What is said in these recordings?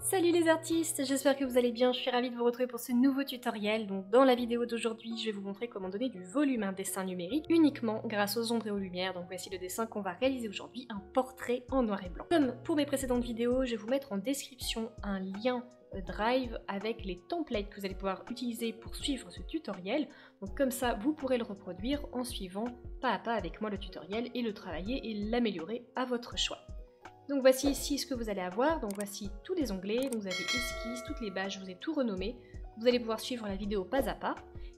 Salut les artistes, j'espère que vous allez bien, je suis ravie de vous retrouver pour ce nouveau tutoriel. Donc dans la vidéo d'aujourd'hui, je vais vous montrer comment donner du volume à un dessin numérique uniquement grâce aux ombres et aux lumières. Donc voici le dessin qu'on va réaliser aujourd'hui, un portrait en noir et blanc. Comme pour mes précédentes vidéos, je vais vous mettre en description un lien Drive avec les templates que vous allez pouvoir utiliser pour suivre ce tutoriel. Donc comme ça, vous pourrez le reproduire en suivant pas à pas avec moi le tutoriel et le travailler et l'améliorer à votre choix. Donc voici ici ce que vous allez avoir, donc voici tous les onglets, donc vous avez esquisse, toutes les badges, je vous ai tout renommé. Vous allez pouvoir suivre la vidéo pas à pas.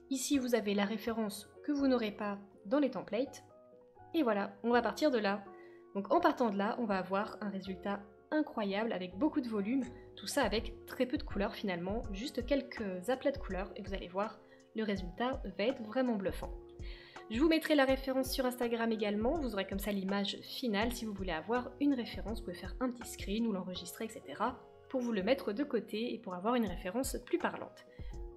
Ici vous avez la référence que vous n'aurez pas dans les templates. Et voilà, on va partir de là. Donc en partant de là, on va avoir un résultat incroyable avec beaucoup de volume, tout ça avec très peu de couleurs finalement, juste quelques aplats de couleurs et vous allez voir, le résultat va être vraiment bluffant. Je vous mettrai la référence sur Instagram également, vous aurez comme ça l'image finale. Si vous voulez avoir une référence, vous pouvez faire un petit screen ou l'enregistrer, etc. pour vous le mettre de côté et pour avoir une référence plus parlante.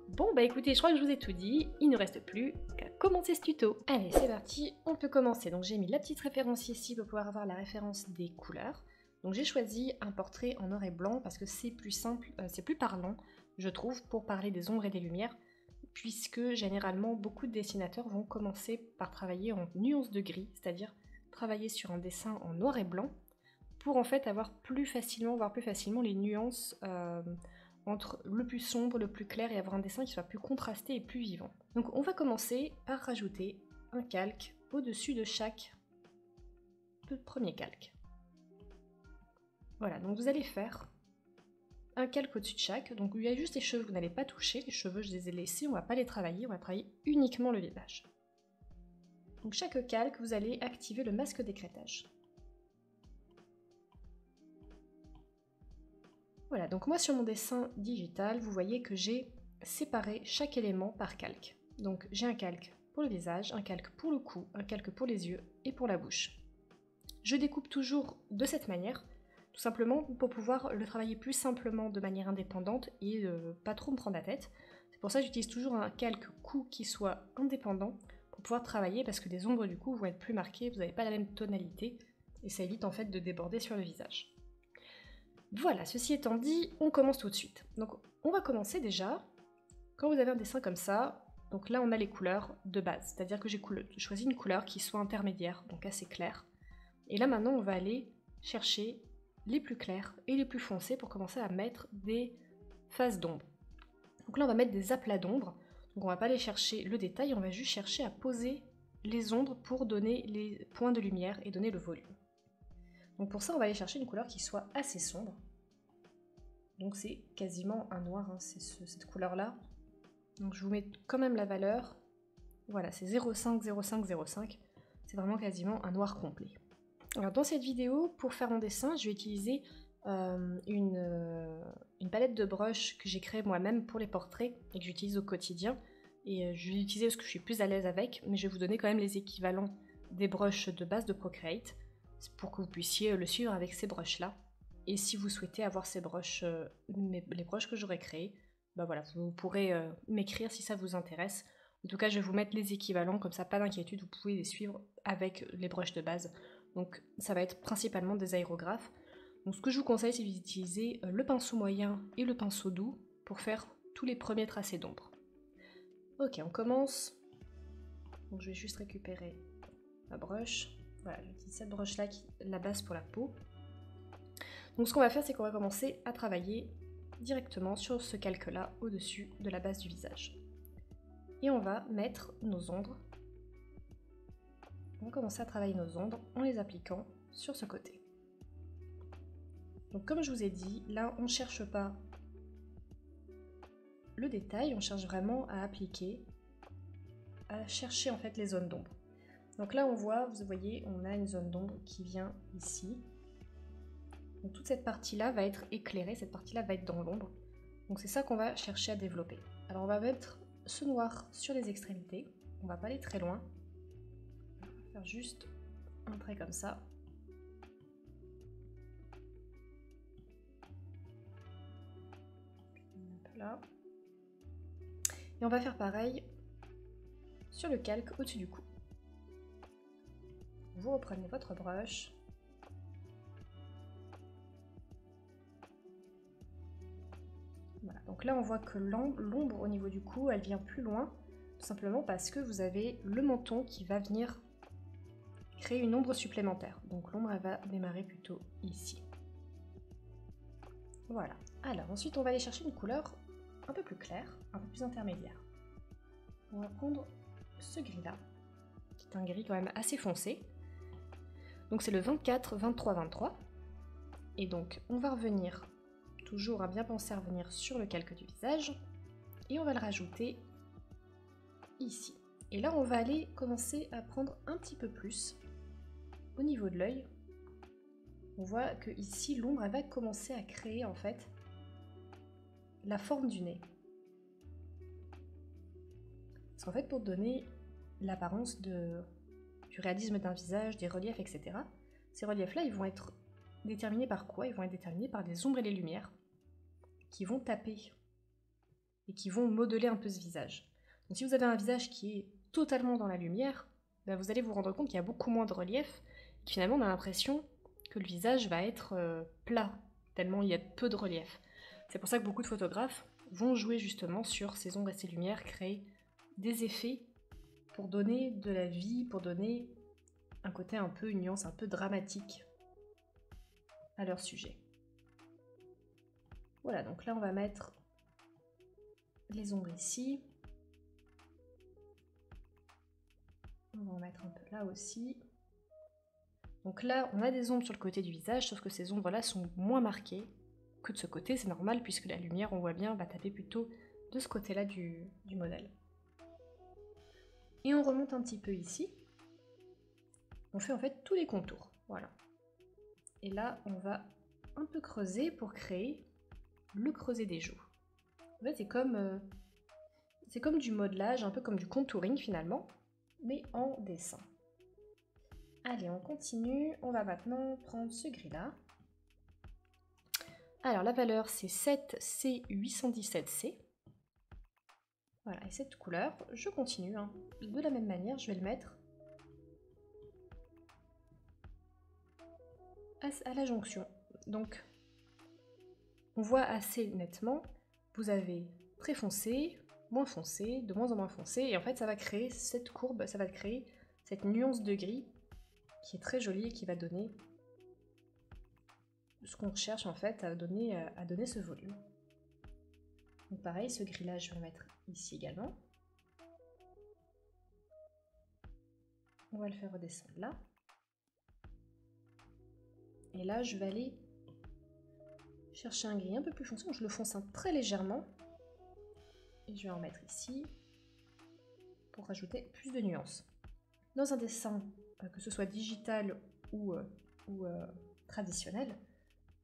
Bon bah écoutez, je crois que je vous ai tout dit, il ne reste plus qu'à commencer ce tuto. Allez c'est parti, on peut commencer. Donc j'ai mis la petite référence ici pour pouvoir avoir la référence des couleurs. Donc j'ai choisi un portrait en noir et blanc parce que c'est plus simple, c'est plus parlant, je trouve, pour parler des ombres et des lumières, puisque généralement beaucoup de dessinateurs vont commencer par travailler en nuances de gris, c'est-à-dire travailler sur un dessin en noir et blanc, pour en fait avoir plus facilement, voir plus facilement les nuances entre le plus sombre, le plus clair, et avoir un dessin qui soit plus contrasté et plus vivant. Donc on va commencer par rajouter un calque au-dessus de chaque premier calque. Voilà, donc vous allez faire un calque au-dessus de chaque, donc il y a juste les cheveux que vous n'allez pas toucher, les cheveux je les ai laissés, on va pas les travailler, on va travailler uniquement le visage. Donc chaque calque, vous allez activer le masque d'écrêtage. Voilà, donc moi sur mon dessin digital, vous voyez que j'ai séparé chaque élément par calque. Donc j'ai un calque pour le visage, un calque pour le cou, un calque pour les yeux et pour la bouche. Je découpe toujours de cette manière, tout simplement pour pouvoir le travailler plus simplement de manière indépendante et pas trop me prendre la tête. C'est pour ça que j'utilise toujours un calque cou qui soit indépendant pour pouvoir travailler, parce que les ombres du cou vont être plus marquées, vous n'avez pas la même tonalité et ça évite en fait de déborder sur le visage. Voilà, ceci étant dit, on commence tout de suite. Donc on va commencer déjà, quand vous avez un dessin comme ça, donc là on a les couleurs de base, c'est-à-dire que j'ai choisi une couleur qui soit intermédiaire, donc assez claire. Et là maintenant on va aller chercher les plus clairs et les plus foncés pour commencer à mettre des phases d'ombre. Donc là on va mettre des aplats d'ombre, donc on va pas aller chercher le détail, on va juste chercher à poser les ombres pour donner les points de lumière et donner le volume. Donc pour ça on va aller chercher une couleur qui soit assez sombre, donc c'est quasiment un noir, hein, c'est cette couleur là. Donc je vous mets quand même la valeur, voilà c'est 0,5, 0,5, 0,5, c'est vraiment quasiment un noir complet. Alors dans cette vidéo, pour faire mon dessin, je vais utiliser une palette de brushes que j'ai créée moi-même pour les portraits et que j'utilise au quotidien. Et je vais l'utiliser parce que je suis plus à l'aise avec, mais je vais vous donner quand même les équivalents des brushes de base de Procreate pour que vous puissiez le suivre avec ces brushes-là. Et si vous souhaitez avoir ces brushes, les brushes que j'aurais créées, bah voilà, vous pourrez m'écrire si ça vous intéresse. En tout cas, je vais vous mettre les équivalents, comme ça pas d'inquiétude, vous pouvez les suivre avec les brushes de base. Donc ça va être principalement des aérographes. Donc ce que je vous conseille, c'est d'utiliser le pinceau moyen et le pinceau doux pour faire tous les premiers tracés d'ombre. Ok, on commence. Donc je vais juste récupérer ma brush. Voilà, j'utilise cette brush là, la base pour la peau. Donc ce qu'on va faire, c'est qu'on va commencer à travailler directement sur ce calque là au-dessus de la base du visage. Et on va mettre nos ombres. On va commencer à travailler nos ombres en les appliquant sur ce côté. Donc comme je vous ai dit, là on ne cherche pas le détail, on cherche vraiment à appliquer, à chercher en fait les zones d'ombre. Donc là on voit, vous voyez, on a une zone d'ombre qui vient ici. Donc toute cette partie-là va être éclairée, cette partie-là va être dans l'ombre. Donc c'est ça qu'on va chercher à développer. Alors on va mettre ce noir sur les extrémités, on va pas aller très loin. Faire juste un trait comme ça. Là. Et on va faire pareil sur le calque au-dessus du cou. Vous reprenez votre brush. Voilà, donc là on voit que l'ombre au niveau du cou, elle vient plus loin, tout simplement parce que vous avez le menton qui va venir créer une ombre supplémentaire. Donc l'ombre, elle va démarrer plutôt ici. Voilà. Alors ensuite on va aller chercher une couleur un peu plus claire, un peu plus intermédiaire. On va prendre ce gris-là, qui est un gris quand même assez foncé. Donc c'est le 24, 23, 23. Et donc on va revenir, toujours à bien penser à revenir sur le calque du visage, et on va le rajouter ici. Et là on va aller commencer à prendre un petit peu plus au niveau de l'œil. On voit que ici l'ombre elle va commencer à créer en fait la forme du nez. Parce qu'en fait pour donner l'apparence du réalisme d'un visage, des reliefs, etc., ces reliefs-là ils vont être déterminés par quoi? Ils vont être déterminés par les ombres et les lumières qui vont taper et qui vont modeler un peu ce visage. Donc si vous avez un visage qui est totalement dans la lumière, ben vous allez vous rendre compte qu'il y a beaucoup moins de relief, et que finalement on a l'impression que le visage va être plat, tellement il y a peu de relief. C'est pour ça que beaucoup de photographes vont jouer justement sur ces ombres et ces lumières, créer des effets pour donner de la vie, pour donner un côté un peu, une nuance un peu dramatique à leur sujet. Voilà, donc là on va mettre les ombres ici. On va en mettre un peu là aussi. Donc là, on a des ombres sur le côté du visage, sauf que ces ombres-là sont moins marquées que de ce côté. C'est normal, puisque la lumière, on voit bien, va taper plutôt de ce côté-là du modèle. Et on remonte un petit peu ici. On fait en fait tous les contours. Voilà. Et là, on va un peu creuser pour créer le creuset des joues. En fait, c'est comme du modelage, un peu comme du contouring finalement, mais en dessin. Allez, on continue. On va maintenant prendre ce gris-là. Alors, la valeur, c'est 7C817C. Voilà, et cette couleur, je continue. Hein. De la même manière, je vais le mettre à la jonction. Donc, on voit assez nettement, vous avez très foncé, moins foncé, de moins en moins foncé, et en fait, ça va créer cette courbe, ça va créer cette nuance de gris qui est très jolie et qui va donner ce qu'on recherche en fait à donner ce volume. Donc pareil, ce gris-là, je vais le mettre ici également. On va le faire redescendre là. Et là, je vais aller chercher un gris un peu plus foncé. Donc je le fonce très légèrement. Et je vais en mettre ici pour rajouter plus de nuances. Dans un dessin, que ce soit digital ou traditionnel,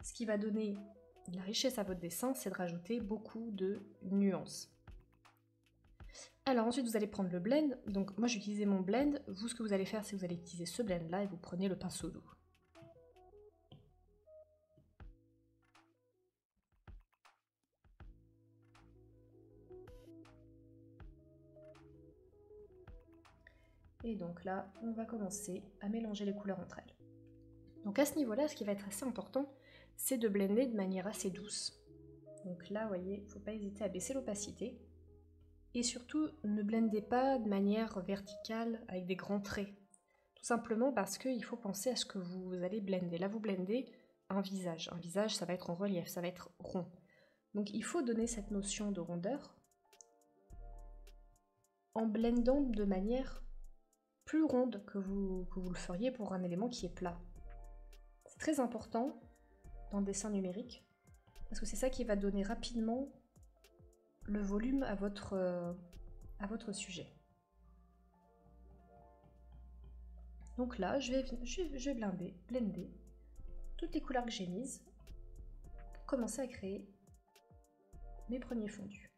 ce qui va donner de la richesse à votre dessin, c'est de rajouter beaucoup de nuances. Alors ensuite, vous allez prendre le blend. Donc moi, j'ai utilisé mon blend. Vous, ce que vous allez faire, c'est que vous allez utiliser ce blend-là et vous prenez le pinceau doux. Et donc là, on va commencer à mélanger les couleurs entre elles. Donc à ce niveau-là, ce qui va être assez important, c'est de blender de manière assez douce. Donc là, vous voyez, il ne faut pas hésiter à baisser l'opacité. Et surtout, ne blendez pas de manière verticale avec des grands traits. Tout simplement parce qu'il faut penser à ce que vous allez blender. Là, vous blendez un visage. Un visage, ça va être en relief, ça va être rond. Donc il faut donner cette notion de rondeur en blendant de manière plus ronde que vous le feriez pour un élément qui est plat. C'est très important dans le dessin numérique, parce que c'est ça qui va donner rapidement le volume à votre sujet. Donc là, je vais blender toutes les couleurs que j'ai mises pour commencer à créer mes premiers fondus.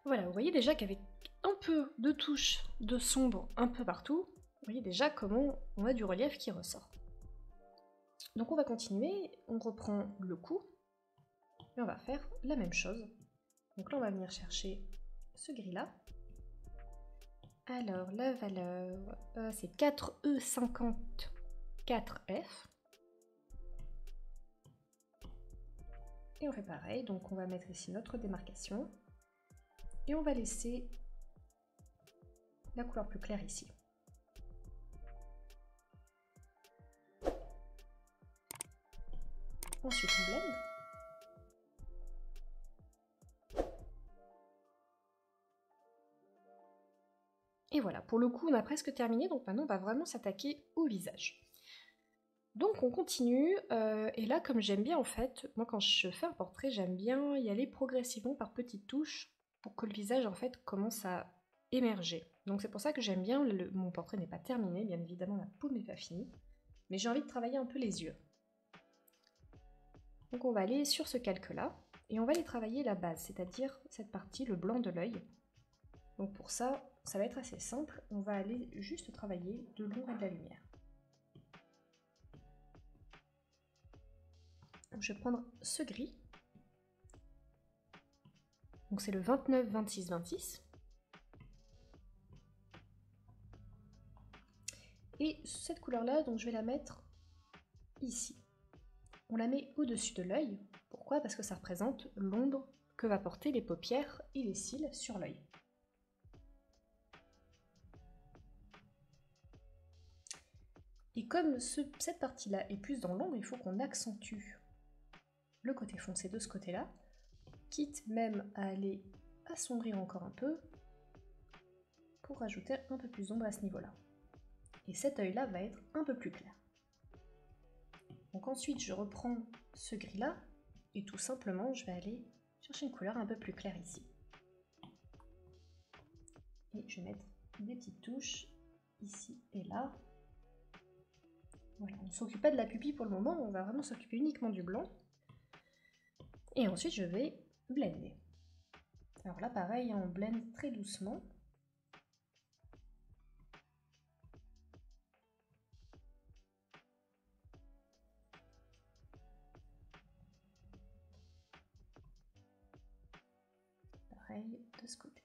Voilà, vous voyez déjà qu'avec un peu de touche de sombre un peu partout, vous voyez déjà comment on a du relief qui ressort. Donc on va continuer, on reprend le cou. Et on va faire la même chose. Donc là, on va venir chercher ce gris-là. Alors, la valeur, c'est 4E54F. Et on fait pareil, donc on va mettre ici notre démarcation. Et on va laisser la couleur plus claire ici. Ensuite, on blende. Et voilà, pour le coup, on a presque terminé, donc maintenant, on va vraiment s'attaquer au visage. Donc, on continue, et là, comme j'aime bien, en fait, moi, quand je fais un portrait, j'aime bien y aller progressivement par petites touches pour que le visage, en fait, commence à émerger. Donc, c'est pour ça que j'aime bien, mon portrait n'est pas terminé, bien évidemment, la peau n'est pas finie, mais j'ai envie de travailler un peu les yeux. Donc, on va aller sur ce calque-là, et on va aller travailler la base, c'est-à-dire cette partie, le blanc de l'œil. Donc pour ça, ça va être assez simple. On va aller juste travailler de l'ombre et de la lumière. Donc je vais prendre ce gris. Donc c'est le 29, 26, 26. Et cette couleur-là, donc je vais la mettre ici. On la met au-dessus de l'œil. Pourquoi? Parce que ça représente l'ombre que va porter les paupières et les cils sur l'œil. Et comme cette partie-là est plus dans l'ombre, il faut qu'on accentue le côté foncé de ce côté-là, quitte même à aller assombrir encore un peu pour rajouter un peu plus d'ombre à ce niveau-là. Et cet œil-là va être un peu plus clair. Donc ensuite, je reprends ce gris-là et tout simplement, je vais aller chercher une couleur un peu plus claire ici. Et je vais mettre des petites touches ici et là. Voilà, on ne s'occupe pas de la pupille pour le moment, on va vraiment s'occuper uniquement du blanc. Et ensuite, je vais blender. Alors là, pareil, on blende très doucement. Pareil de ce côté.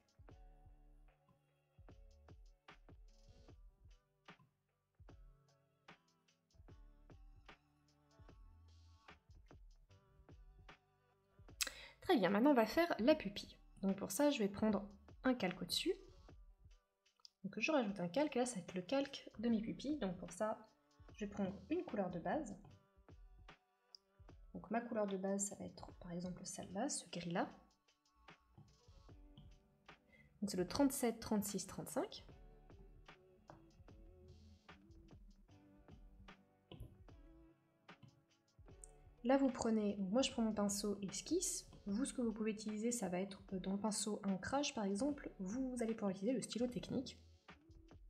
Très bien, maintenant on va faire la pupille. Donc pour ça, je vais prendre un calque au-dessus. Donc je rajoute un calque, là ça va être le calque de mes pupilles. Donc pour ça, je vais prendre une couleur de base. Donc ma couleur de base, ça va être par exemple celle-là, ce gris-là. Donc c'est le 37, 36, 35. Là vous prenez, donc moi je prends mon pinceau esquisse. Vous, ce que vous pouvez utiliser, ça va être dans le pinceau à ancrage par exemple. Vous allez pouvoir utiliser le stylo technique.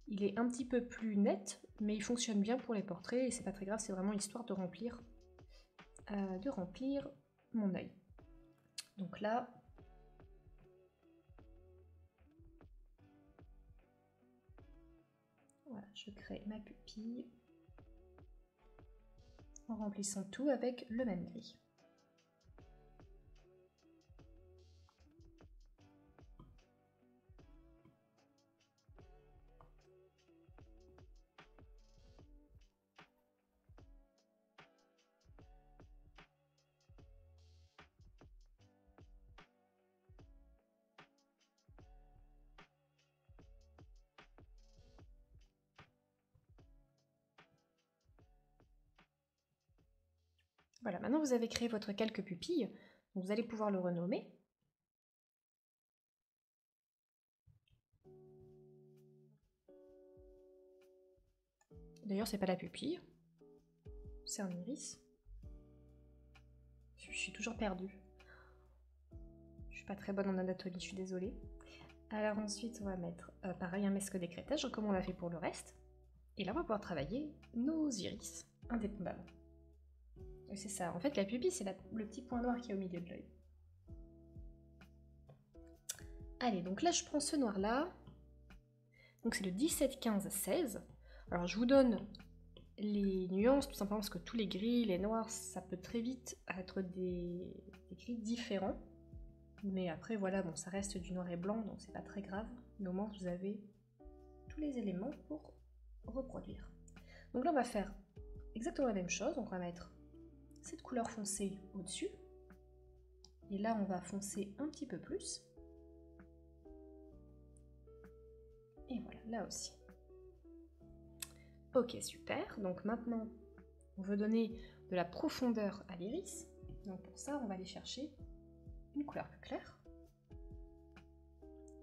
Il est un petit peu plus net, mais il fonctionne bien pour les portraits et c'est pas très grave, c'est vraiment histoire de remplir mon œil. Donc là, voilà, je crée ma pupille en remplissant tout avec le même gris. Voilà, maintenant vous avez créé votre calque pupille, donc vous allez pouvoir le renommer. D'ailleurs, c'est pas la pupille, c'est un iris. Je suis toujours perdue. Je suis pas très bonne en anatomie, je suis désolée. Alors ensuite, on va mettre pareil un masque d'écrêtage, comme on l'a fait pour le reste. Et là, on va pouvoir travailler nos iris indépendamment. C'est ça, en fait la pupille c'est le petit point noir qui est au milieu de l'œil. Allez, donc là je prends ce noir là, donc c'est le 17, 15, 16. Alors je vous donne les nuances, tout simplement parce que tous les gris, les noirs, ça peut très vite être des gris différents. Mais après, voilà, bon, ça reste du noir et blanc, donc c'est pas très grave. Mais au moins, vous avez tous les éléments pour reproduire. Donc là, on va faire exactement la même chose. Donc on va mettre cette couleur foncée au-dessus. Et là, on va foncer un petit peu plus. Et voilà, là aussi. Ok, super. Donc maintenant, on veut donner de la profondeur à l'iris. Donc pour ça, on va aller chercher une couleur plus claire.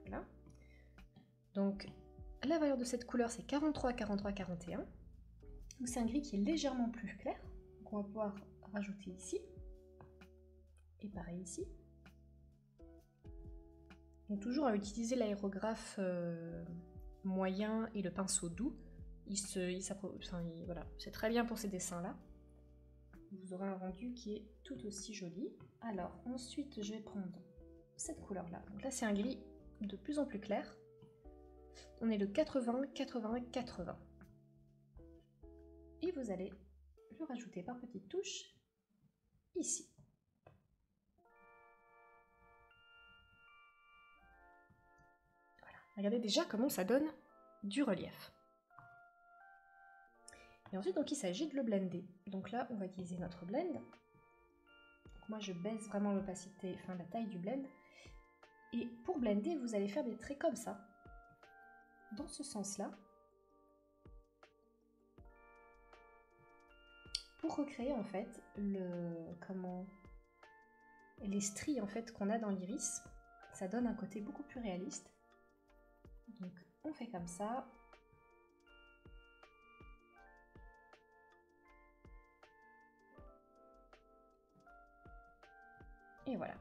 Voilà. Donc la valeur de cette couleur, c'est 43, 43, 41. Donc c'est un gris qui est légèrement plus clair. Donc on va pouvoir rajouter ici. Et pareil ici. Donc toujours à utiliser l'aérographe moyen et le pinceau doux. Voilà, c'est très bien pour ces dessins-là. Vous aurez un rendu qui est tout aussi joli. Alors ensuite, je vais prendre cette couleur-là. Donc là, c'est un gris de plus en plus clair. On est le 80, 80, 80. Et vous allez le rajouter par petites touches ici. Voilà. Regardez déjà comment ça donne du relief. Et ensuite, donc, il s'agit de le blender. Donc là, on va utiliser notre blend. Donc moi, je baisse vraiment l'opacité, enfin la taille du blend. Et pour blender, vous allez faire des traits comme ça, dans ce sens-là, pour recréer en fait les stries en fait qu'on a dans l'iris. Ça donne un côté beaucoup plus réaliste. Donc on fait comme ça. Et voilà.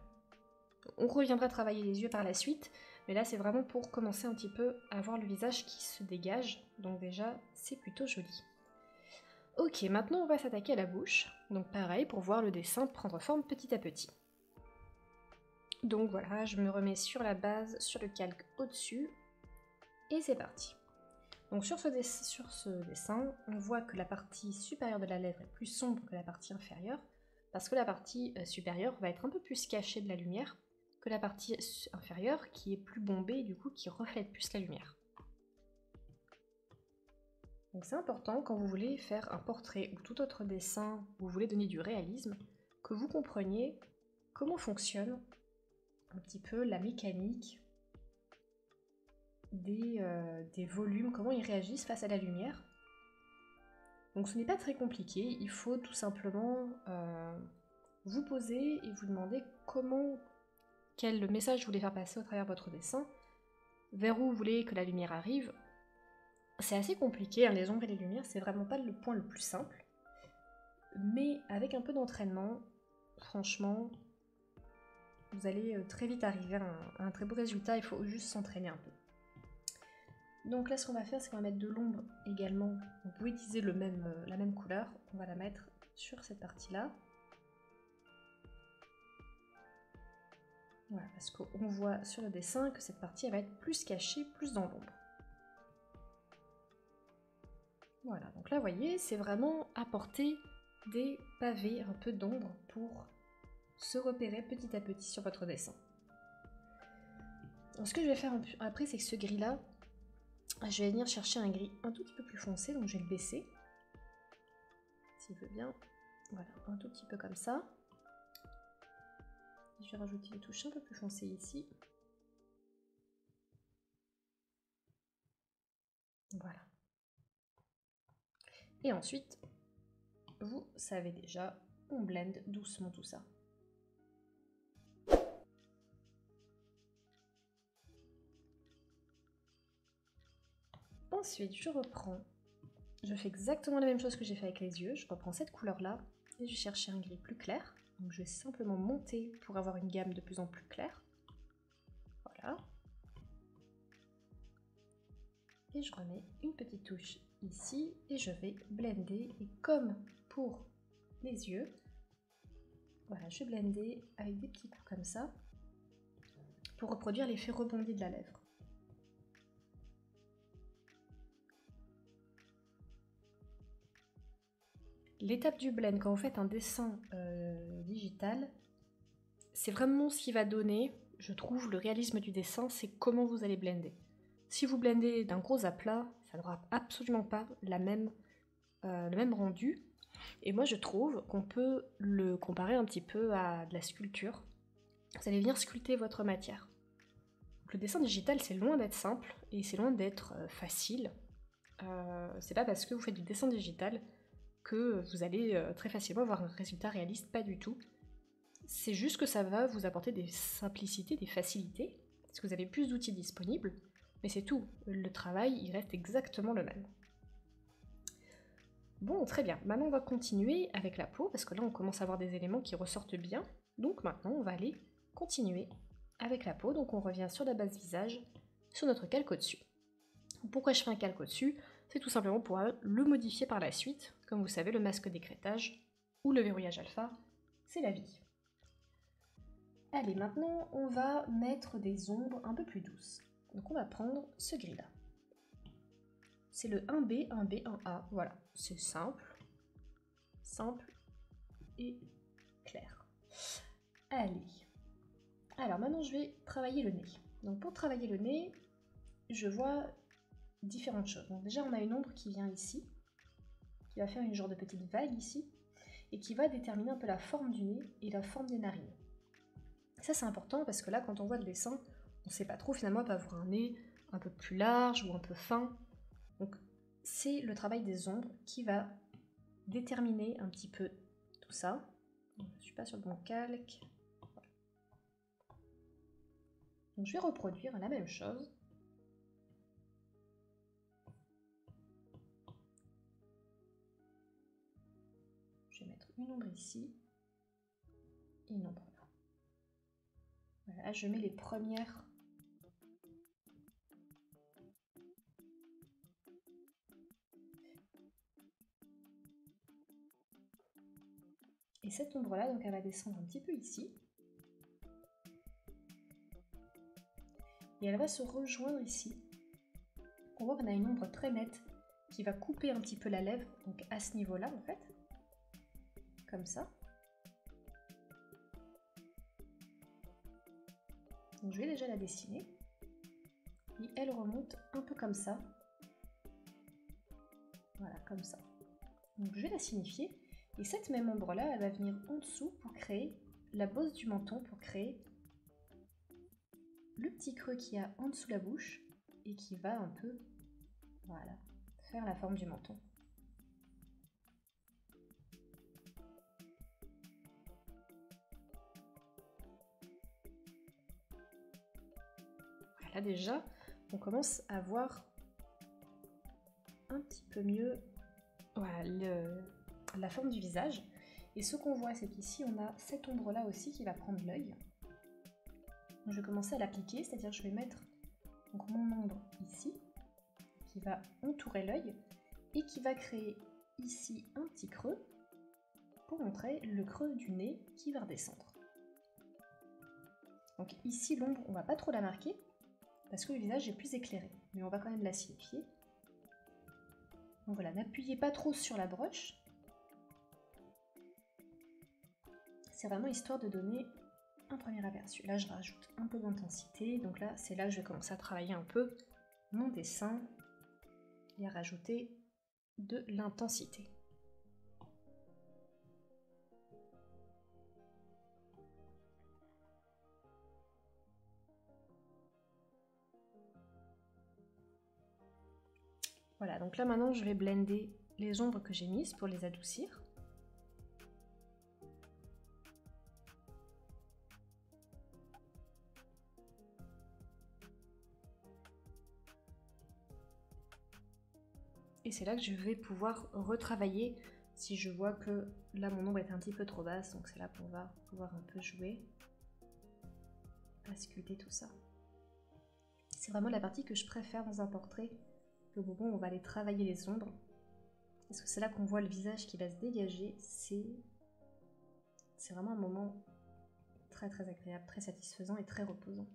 On reviendra travailler les yeux par la suite, mais là c'est vraiment pour commencer un petit peu à voir le visage qui se dégage. Donc déjà, c'est plutôt joli. Ok, maintenant on va s'attaquer à la bouche. Donc pareil, pour voir le dessin prendre forme petit à petit. Donc voilà, je me remets sur la base, sur le calque au-dessus, et c'est parti. Donc sur ce dessin, on voit que la partie supérieure de la lèvre est plus sombre que la partie inférieure, parce que la partie supérieure va être un peu plus cachée de la lumière que la partie inférieure qui est plus bombée et du coup qui reflète plus la lumière. Donc c'est important quand vous voulez faire un portrait ou tout autre dessin où vous voulez donner du réalisme, que vous compreniez comment fonctionne un petit peu la mécanique des volumes, comment ils réagissent face à la lumière. Donc ce n'est pas très compliqué, il faut tout simplement vous poser et vous demander quel message vous voulez faire passer au travers de votre dessin, vers où vous voulez que la lumière arrive. C'est assez compliqué, hein, les ombres et les lumières, c'est vraiment pas le point le plus simple. Mais avec un peu d'entraînement, franchement, vous allez très vite arriver à un très beau résultat, il faut juste s'entraîner un peu. Donc là, ce qu'on va faire, c'est qu'on va mettre de l'ombre également. Vous pouvez utiliser la même couleur, on va la mettre sur cette partie-là. Voilà, parce qu'on voit sur le dessin que cette partie elle va être plus cachée, plus dans l'ombre. Voilà, donc là, vous voyez, c'est vraiment apporter des pavés, un peu d'ombre pour se repérer petit à petit sur votre dessin. Donc, ce que je vais faire après, c'est que ce gris-là, je vais venir chercher un gris un tout petit peu plus foncé, donc je vais le baisser. S'il veut bien. Voilà, un tout petit peu comme ça. Je vais rajouter une touche un peu plus foncée ici. Voilà. Et ensuite, vous savez déjà, on blende doucement tout ça. Ensuite, je fais exactement la même chose que j'ai fait avec les yeux. Je reprends cette couleur-là et je vais chercher un gris plus clair. Donc je vais simplement monter pour avoir une gamme de plus en plus claire. Voilà. Et je remets une petite touche ici et je vais blender. Et comme pour les yeux, voilà, je vais blender avec des petits coups comme ça pour reproduire l'effet rebondi de la lèvre. L'étape du blend, quand vous faites un dessin digital, c'est vraiment ce qui va donner, je trouve, le réalisme du dessin, c'est comment vous allez blender. Si vous blendez d'un gros aplat, ça n'aura absolument pas le même rendu. Et moi, je trouve qu'on peut le comparer un petit peu à de la sculpture. Vous allez venir sculpter votre matière. Donc, le dessin digital, c'est loin d'être simple et c'est loin d'être facile. C'est pas parce que vous faites du dessin digital que vous allez très facilement avoir un résultat réaliste, pas du tout. C'est juste que ça va vous apporter des simplicités, des facilités, parce que vous avez plus d'outils disponibles, mais c'est tout. Le travail, il reste exactement le même. Bon, très bien. Maintenant, on va continuer avec la peau, parce que là, on commence à avoir des éléments qui ressortent bien. Donc maintenant, on va aller continuer avec la peau. Donc on revient sur la base visage, sur notre calque au-dessus. Pourquoi je fais un calque au-dessus? C'est tout simplement pour le modifier par la suite. Comme vous savez, le masque d'écrêtage ou le verrouillage alpha, c'est la vie. Allez, maintenant, on va mettre des ombres un peu plus douces. Donc on va prendre ce gris-là. C'est le 1B, 1B, 1A. Voilà, c'est simple. Simple et clair. Allez. Alors maintenant, je vais travailler le nez. Donc pour travailler le nez, je vois différentes choses. Donc déjà, on a une ombre qui vient ici, qui va faire une genre de petite vague ici, et qui va déterminer un peu la forme du nez et la forme des narines. Ça, c'est important parce que là, quand on voit le dessin, on ne sait pas trop finalement, on peut avoir un nez un peu plus large ou un peu fin. Donc, c'est le travail des ombres qui va déterminer un petit peu tout ça. Je ne suis pas sur le bon calque. Donc, je vais reproduire la même chose. Je vais mettre une ombre ici et une ombre là. Voilà, je mets les premières. Et cette ombre-là, donc elle va descendre un petit peu ici. Et elle va se rejoindre ici. On voit qu'on a une ombre très nette qui va couper un petit peu la lèvre, donc à ce niveau-là en fait. Comme ça. Donc je vais déjà la dessiner. Et elle remonte un peu comme ça. Voilà, comme ça. Donc je vais la signifier. Et cette même ombre-là, elle va venir en dessous pour créer la bosse du menton, pour créer le petit creux qu'il y a en dessous la bouche et qui va un peu, voilà, faire la forme du menton. Voilà, déjà, on commence à voir un petit peu mieux voilà, la forme du visage. Et ce qu'on voit, c'est qu'ici, on a cette ombre-là aussi qui va prendre l'œil. Je vais commencer à l'appliquer, c'est-à-dire que je vais mettre donc, mon ombre ici, qui va entourer l'œil, et qui va créer ici un petit creux, pour montrer le creux du nez qui va redescendre. Donc ici, l'ombre, on va pas trop la marquer, parce que le visage est plus éclairé, mais on va quand même la signifier. Donc voilà, n'appuyez pas trop sur la broche. C'est vraiment histoire de donner un premier aperçu. Là, je rajoute un peu d'intensité. Donc là, c'est là que je vais commencer à travailler un peu mon dessin et à rajouter de l'intensité. Voilà, donc là maintenant, je vais blender les ombres que j'ai mises pour les adoucir. Et c'est là que je vais pouvoir retravailler si je vois que là mon ombre est un petit peu trop basse, donc c'est là qu'on va pouvoir un peu jouer à sculpter tout ça. C'est vraiment la partie que je préfère dans un portrait, le moment où on va aller travailler les ombres, parce que c'est là qu'on voit le visage qui va se dégager. C'est vraiment un moment très très agréable, très satisfaisant et très reposant.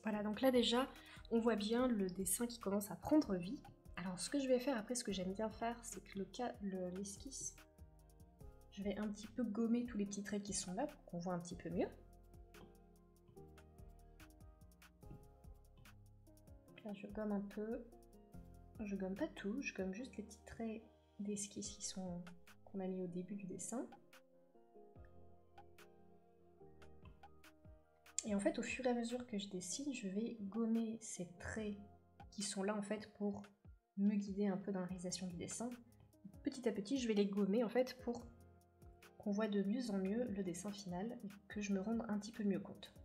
Voilà, donc là déjà, on voit bien le dessin qui commence à prendre vie. Alors ce que je vais faire après, ce que j'aime bien faire, c'est que l'esquisse, je vais un petit peu gommer tous les petits traits qui sont là pour qu'on voit un petit peu mieux. Là je gomme un peu, je gomme pas tout, je gomme juste les petits traits d'esquisse qu'on a mis au début du dessin. Et en fait, au fur et à mesure que je dessine, je vais gommer ces traits qui sont là en fait pour me guider un peu dans la réalisation du dessin. Petit à petit, je vais les gommer en fait pour qu'on voit de mieux en mieux le dessin final et que je me rende un petit peu mieux compte.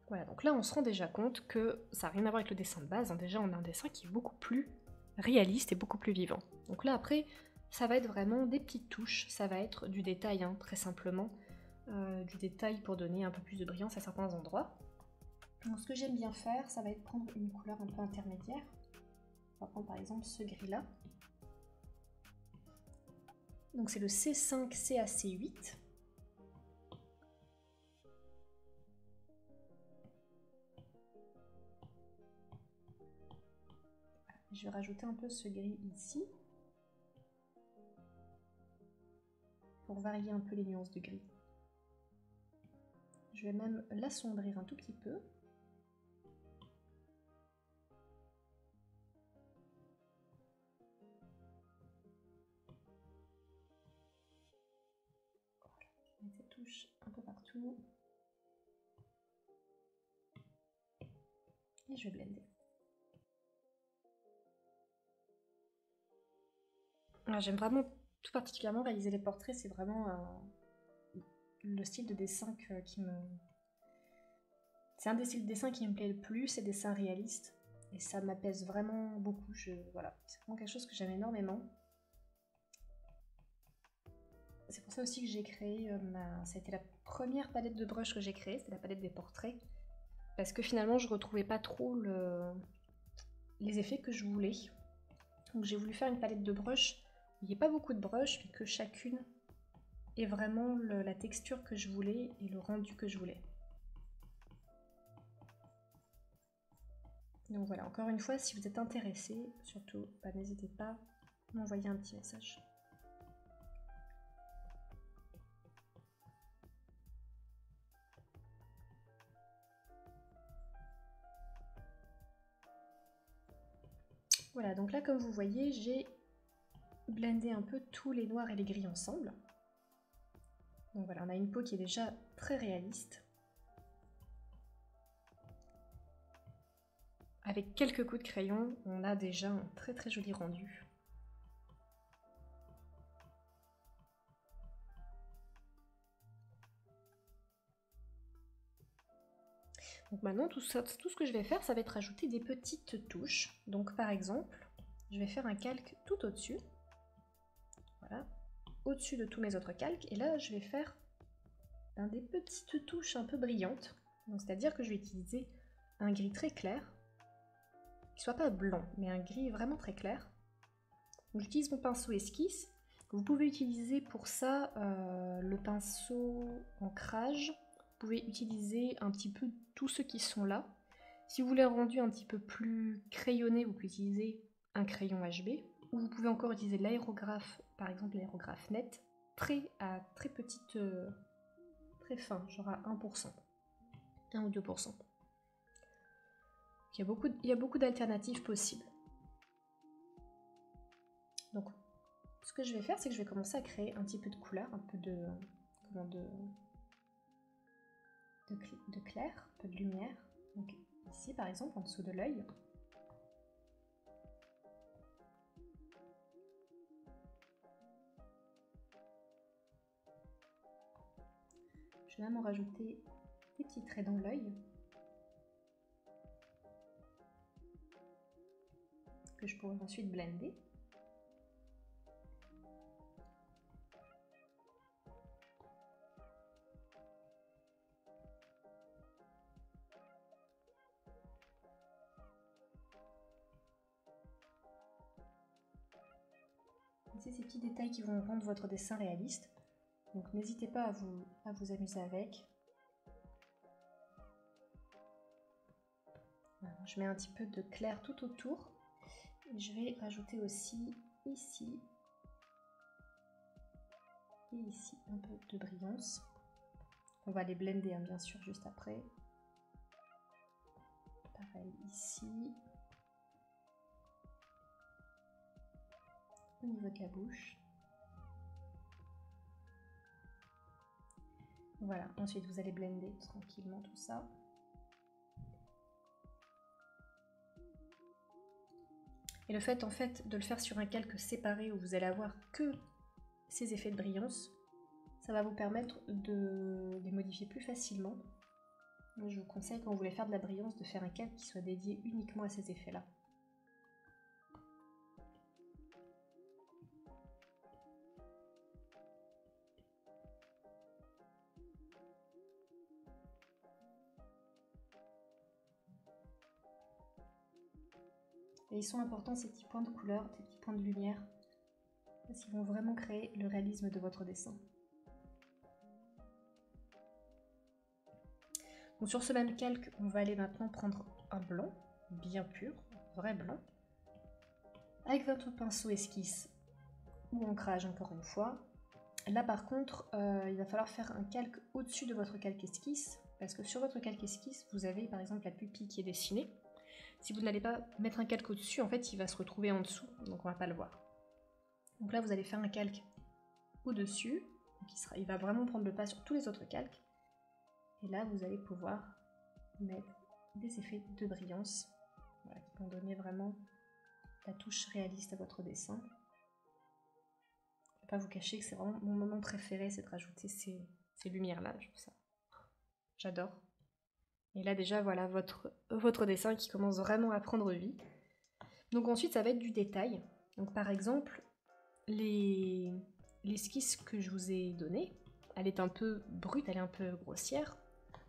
Voilà, donc là on se rend déjà compte que ça n'a rien à voir avec le dessin de base, hein. Déjà on a un dessin qui est beaucoup plus réaliste et beaucoup plus vivant. Donc là après, ça va être vraiment des petites touches, ça va être du détail, hein, très simplement. Du détail pour donner un peu plus de brillance à certains endroits. Donc ce que j'aime bien faire, ça va être prendre une couleur un peu intermédiaire. On va prendre par exemple ce gris-là. Donc c'est le C5 CAC8. Je vais rajouter un peu ce gris ici, pour varier un peu les nuances de gris. Je vais même l'assombrir un tout petit peu. Je mets cette touche un peu partout. Et je vais blender. J'aime vraiment tout particulièrement réaliser les portraits, c'est vraiment le style de dessin qui me... C'est un des styles de dessin qui me plaît le plus, c'est dessins réalistes. Et ça m'apaise vraiment beaucoup, voilà, c'est vraiment quelque chose que j'aime énormément. C'est pour ça aussi que j'ai créé ça a été la première palette de brush que j'ai créée, c'était la palette des portraits. Parce que finalement je retrouvais pas trop les effets que je voulais. Donc j'ai voulu faire une palette de brush où il n'y ait pas beaucoup de brush, mais que chacune ait vraiment la texture que je voulais et le rendu que je voulais. Donc voilà, encore une fois, si vous êtes intéressé, surtout, n'hésitez pas à m'envoyer un petit message. Voilà, donc là, comme vous voyez, j'ai blendé un peu tous les noirs et les gris ensemble. Donc voilà, on a une peau qui est déjà très réaliste. Avec quelques coups de crayon, on a déjà un très très joli rendu. Donc maintenant, tout ce que je vais faire, ça va être ajouter des petites touches. Donc par exemple, je vais faire un calque tout au-dessus. Voilà, au-dessus de tous mes autres calques. Et là, je vais faire des petites touches un peu brillantes. C'est-à-dire que je vais utiliser un gris très clair, qui soit pas blanc, mais un gris vraiment très clair. J'utilise mon pinceau esquisse. Vous pouvez utiliser pour ça le pinceau ancrage. Vous pouvez utiliser un petit peu tous ceux qui sont là. Si vous voulez un rendu un petit peu plus crayonné, vous pouvez utiliser un crayon HB. Ou vous pouvez encore utiliser l'aérographe, par exemple l'aérographe net, à très petite, très fin, genre à 1%, 1 ou 2%. Il y a beaucoup d'alternatives possibles. Donc, ce que je vais faire, c'est que je vais commencer à créer un petit peu de couleur, un peu de clair, un peu de lumière. Donc ici, par exemple, en dessous de l'œil. Je vais même en rajouter des petits traits dans l'œil. Que je pourrai ensuite blender. C'est ces petits détails qui vont rendre votre dessin réaliste. Donc n'hésitez pas à vous amuser avec. Voilà, je mets un petit peu de clair tout autour. Et je vais rajouter aussi ici et ici un peu de brillance. On va les blender hein, bien sûr juste après. Pareil ici. Au niveau de la bouche. Voilà, ensuite vous allez blender tranquillement tout ça. Et le fait en fait de le faire sur un calque séparé où vous allez avoir que ces effets de brillance, ça va vous permettre de les modifier plus facilement. Je vous conseille quand vous voulez faire de la brillance de faire un calque qui soit dédié uniquement à ces effets-là. Et ils sont importants ces petits points de couleur, ces petits points de lumière, parce qu'ils vont vraiment créer le réalisme de votre dessin. Donc sur ce même calque, on va aller maintenant prendre un blanc, bien pur, vrai blanc, avec votre pinceau esquisse ou ancrage encore une fois. Là par contre, il va falloir faire un calque au-dessus de votre calque esquisse, parce que sur votre calque esquisse, vous avez par exemple la pupille qui est dessinée. Si vous n'allez pas mettre un calque au-dessus, en fait, il va se retrouver en dessous, donc on va pas le voir. Donc là, vous allez faire un calque au-dessus, il va vraiment prendre le pas sur tous les autres calques. Et là, vous allez pouvoir mettre des effets de brillance, voilà, qui vont donner vraiment la touche réaliste à votre dessin. Je ne vais pas vous cacher que c'est vraiment mon moment préféré, c'est de rajouter ces lumières-là, j'adore. Et là déjà, voilà votre dessin qui commence vraiment à prendre vie. Donc ensuite, ça va être du détail. Donc par exemple, l'esquisse que je vous ai donnée, elle est un peu brute, elle est un peu grossière.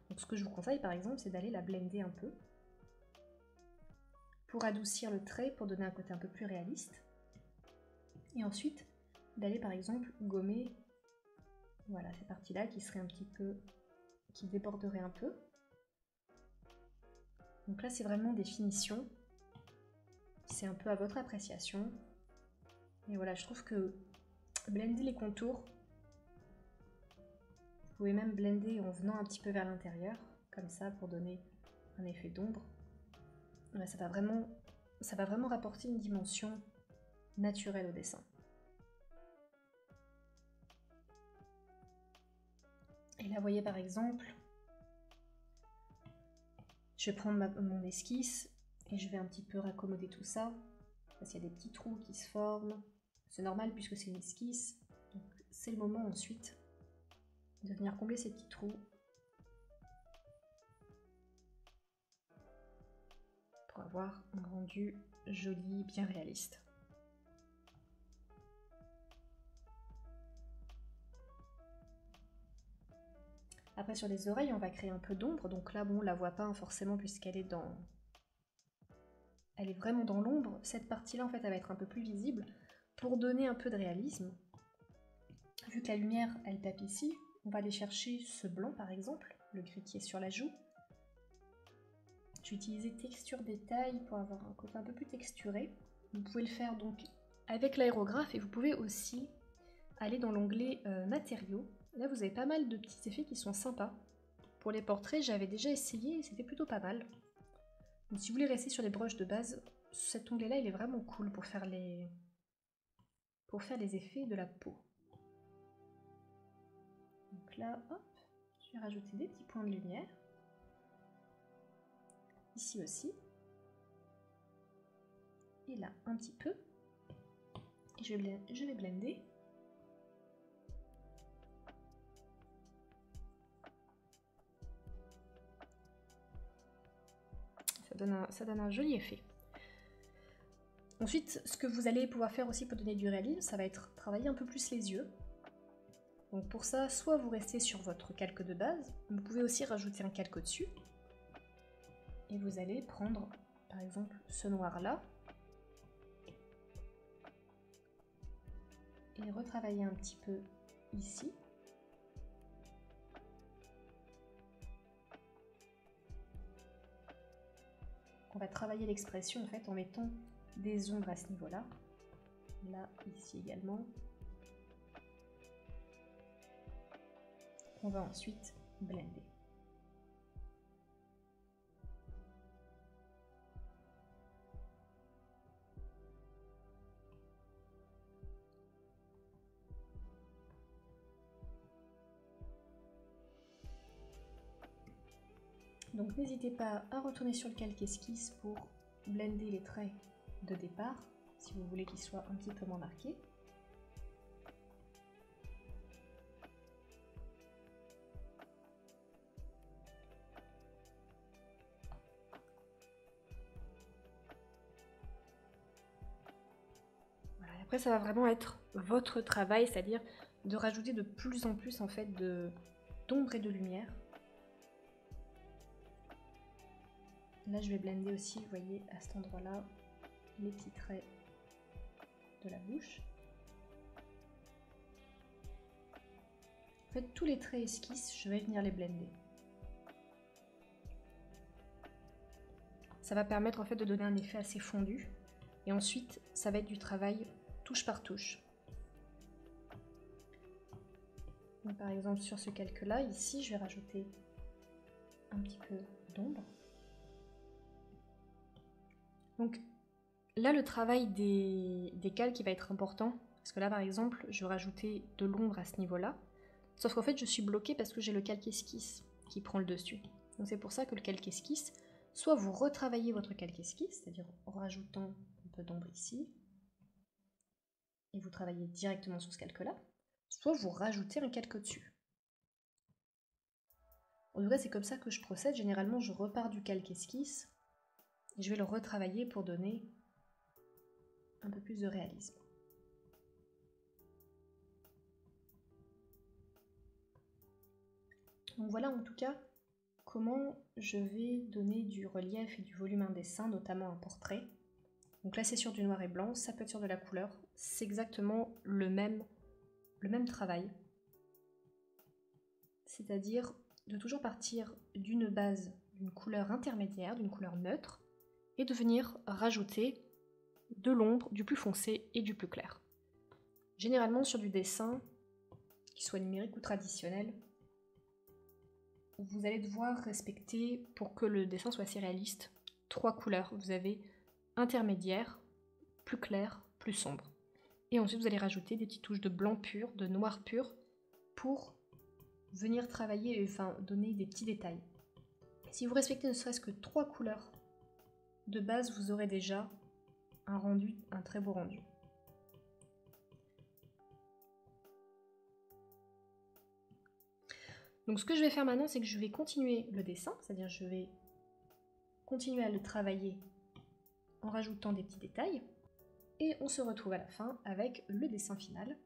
Donc ce que je vous conseille par exemple, c'est d'aller la blender un peu pour adoucir le trait, pour donner un côté un peu plus réaliste. Et ensuite, d'aller par exemple gommer voilà, ces parties-là qui seraient un petit peu, qui déborderaient un peu. Donc là, c'est vraiment des finitions. C'est un peu à votre appréciation. Et voilà, je trouve que blender les contours, vous pouvez même blender en venant un petit peu vers l'intérieur, comme ça, pour donner un effet d'ombre. Voilà, ça va vraiment rapporter une dimension naturelle au dessin. Et là, vous voyez par exemple, je vais prendre mon esquisse et je vais un petit peu raccommoder tout ça, parce qu'il y a des petits trous qui se forment. C'est normal puisque c'est une esquisse. Donc c'est le moment ensuite de venir combler ces petits trous pour avoir un rendu joli, bien réaliste. Après sur les oreilles, on va créer un peu d'ombre. Donc là, bon, on la voit pas forcément puisqu'elle est dans... Elle est vraiment dans l'ombre. Cette partie-là, en fait, elle va être un peu plus visible pour donner un peu de réalisme. Vu que la lumière, elle tape ici, on va aller chercher ce blanc, par exemple, le gris qui est sur la joue. Je vais utiliser texture détail pour avoir un côté un peu plus texturé. Vous pouvez le faire donc avec l'aérographe et vous pouvez aussi aller dans l'onglet matériaux. Là, vous avez pas mal de petits effets qui sont sympas. Pour les portraits, j'avais déjà essayé et c'était plutôt pas mal. Donc, si vous voulez rester sur les brushes de base, cet onglet-là, il est vraiment cool pour faire les effets de la peau. Donc là, hop, je vais rajouter des petits points de lumière. Ici aussi. Et là, un petit peu. Et je vais blender. Ça donne un joli effet. Ensuite, ce que vous allez pouvoir faire aussi pour donner du réalisme, ça va être travailler un peu plus les yeux. Donc pour ça, soit vous restez sur votre calque de base, vous pouvez aussi rajouter un calque au-dessus. Et vous allez prendre, par exemple, ce noir-là. Et retravailler un petit peu ici. on va travailler l'expression en fait en mettant des ombres à ce niveau-là. Là, ici également. On va ensuite blender. Donc n'hésitez pas à retourner sur le calque esquisse pour blender les traits de départ, si vous voulez qu'ils soient un petit peu moins marqués. Voilà, et après ça va vraiment être votre travail, c'est-à-dire de rajouter de plus en plus en fait d'ombre et de lumière. Là, je vais blender aussi, vous voyez, à cet endroit-là, les petits traits de la bouche. En fait, tous les traits esquisses, je vais venir les blender. Ça va permettre en fait de donner un effet assez fondu. Et ensuite, ça va être du travail touche par touche. Donc, par exemple, sur ce calque-là, ici, je vais rajouter un petit peu d'ombre. Donc là, le travail des calques il va être important, parce que là, par exemple, je vais rajouter de l'ombre à ce niveau-là, sauf qu'en fait, je suis bloquée parce que j'ai le calque esquisse qui prend le dessus. Donc c'est pour ça que le calque esquisse, soit vous retravaillez votre calque esquisse, c'est-à-dire en rajoutant un peu d'ombre ici, et vous travaillez directement sur ce calque-là, soit vous rajoutez un calque au-dessus. En tout cas, c'est comme ça que je procède. Généralement, je repars du calque esquisse, et je vais le retravailler pour donner un peu plus de réalisme. Donc voilà en tout cas comment je vais donner du relief et du volume à un dessin, notamment un portrait. Donc là c'est sur du noir et blanc, ça peut être sur de la couleur, c'est exactement le même travail. C'est-à-dire de toujours partir d'une base, d'une couleur intermédiaire, d'une couleur neutre, et de venir rajouter de l'ombre, du plus foncé et du plus clair. Généralement sur du dessin, qu'il soit numérique ou traditionnel, vous allez devoir respecter, pour que le dessin soit assez réaliste, 3 couleurs. Vous avez intermédiaire, plus clair, plus sombre. Et ensuite vous allez rajouter des petites touches de blanc pur, de noir pur, pour venir travailler, enfin donner des petits détails. Si vous respectez ne serait-ce que 3 couleurs de base, vous aurez déjà un rendu, un très beau rendu. Donc ce que je vais faire maintenant, c'est que je vais continuer le dessin, c'est-à-dire je vais continuer à le travailler en rajoutant des petits détails, et on se retrouve à la fin avec le dessin final.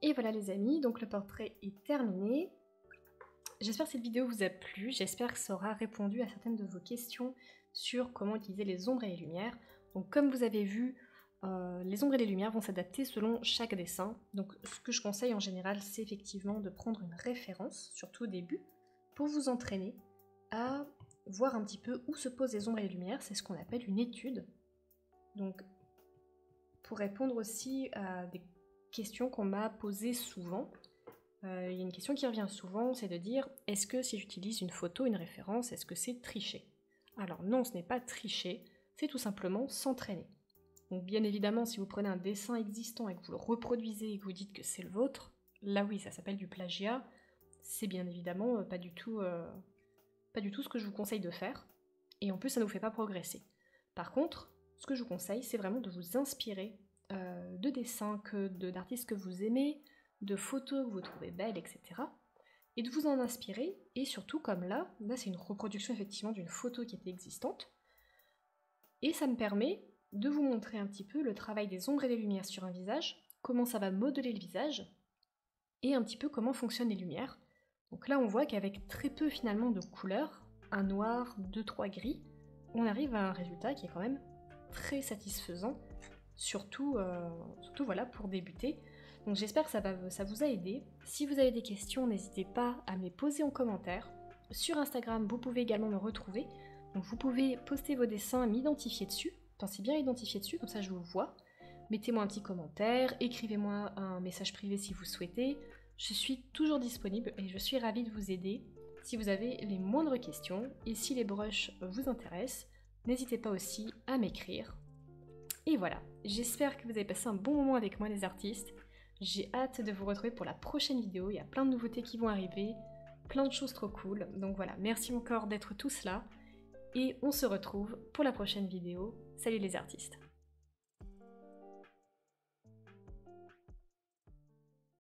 Et voilà les amis, donc le portrait est terminé. J'espère que cette vidéo vous a plu, j'espère que ça aura répondu à certaines de vos questions sur comment utiliser les ombres et les lumières. Donc comme vous avez vu, les ombres et les lumières vont s'adapter selon chaque dessin. Donc ce que je conseille en général, c'est effectivement de prendre une référence, surtout au début, pour vous entraîner à voir un petit peu où se posent les ombres et les lumières. C'est ce qu'on appelle une étude. Donc pour répondre aussi à des questions qu'on m'a posées souvent, il y a une question qui revient souvent, c'est de dire, est-ce que si j'utilise une photo, une référence, est-ce que c'est tricher? Alors non, ce n'est pas tricher, c'est tout simplement s'entraîner. Donc bien évidemment, si vous prenez un dessin existant et que vous le reproduisez et que vous dites que c'est le vôtre, là oui, ça s'appelle du plagiat. C'est bien évidemment pas du tout ce que je vous conseille de faire. Et en plus, ça ne vous fait pas progresser. Par contre, ce que je vous conseille, c'est vraiment de vous inspirer de dessins d'artistes que vous aimez, de photos que vous trouvez belles, etc. Et de vous en inspirer. Et surtout, comme là c'est une reproduction effectivement d'une photo qui était existante. Et ça me permet de vous montrer un petit peu le travail des ombres et des lumières sur un visage, comment ça va modeler le visage, et un petit peu comment fonctionnent les lumières. Donc là on voit qu'avec très peu finalement de couleurs, un noir, 2-3 gris, on arrive à un résultat qui est quand même très satisfaisant, surtout voilà, pour débuter. Donc j'espère que ça vous a aidé. Si vous avez des questions, n'hésitez pas à me les poser en commentaire. Sur Instagram, vous pouvez également me retrouver. Donc vous pouvez poster vos dessins, m'identifier dessus. Pensez bien à identifier dessus, comme ça je vous vois. Mettez-moi un petit commentaire, écrivez-moi un message privé si vous souhaitez. Je suis toujours disponible et je suis ravie de vous aider si vous avez les moindres questions. Et si les brushes vous intéressent, n'hésitez pas aussi à m'écrire. Et voilà, j'espère que vous avez passé un bon moment avec moi les artistes. J'ai hâte de vous retrouver pour la prochaine vidéo, il y a plein de nouveautés qui vont arriver, plein de choses trop cool. Donc voilà, merci encore d'être tous là et on se retrouve pour la prochaine vidéo. Salut les artistes!